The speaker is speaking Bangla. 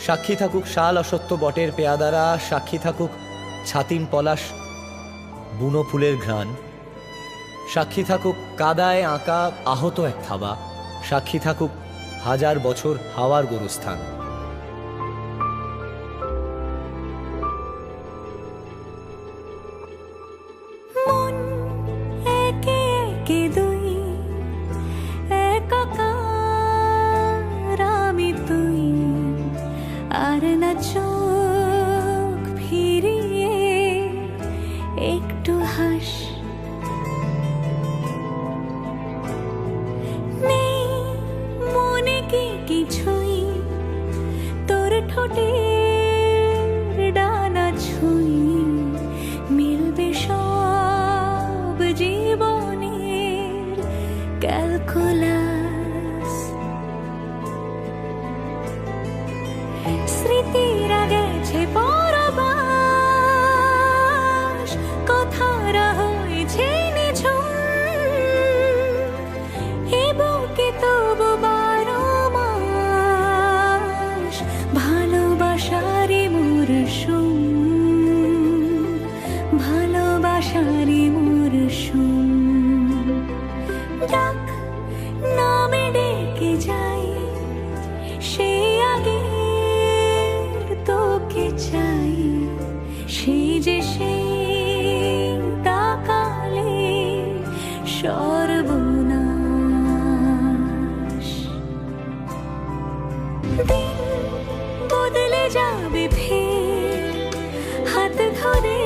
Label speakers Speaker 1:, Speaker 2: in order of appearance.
Speaker 1: সাক্ষী থাকুক শাল অসত্য বটের পেয়াদারা, সাক্ষী থাকুক ছাতিম পলাশ বুনো ফুলের ঘ্রাণ, সাক্ষী থাকুক কাদায় আঁকা আহত এক থাবা, সাক্ষী থাকুক হাজার বছর হাওয়ার গোরস্থান।
Speaker 2: মন একে একে দুই, একাকার আমি তুই, আর না চোখ ফিরিয়ে একটু হাস। নেই মনে কি কিছুই, তোর ঠোঁটের ডানা ছুঁই, মিলবে সব জীবনের ক্যালকুলাস। স্মৃতিরা গেছে পরবাস, কথারা হয়েছে নিঝুম, এ বুকে তবু 12 মাস ভালোবাসারই মরশুম, ভালোবাসারই মরশুম। ডাক নামে ডেকে যাই, সে আগের তোকে চাই, সেই যে সেই তাকালে সর্বনাশ। দিন বদলে যাবে ফের, হাত ধরে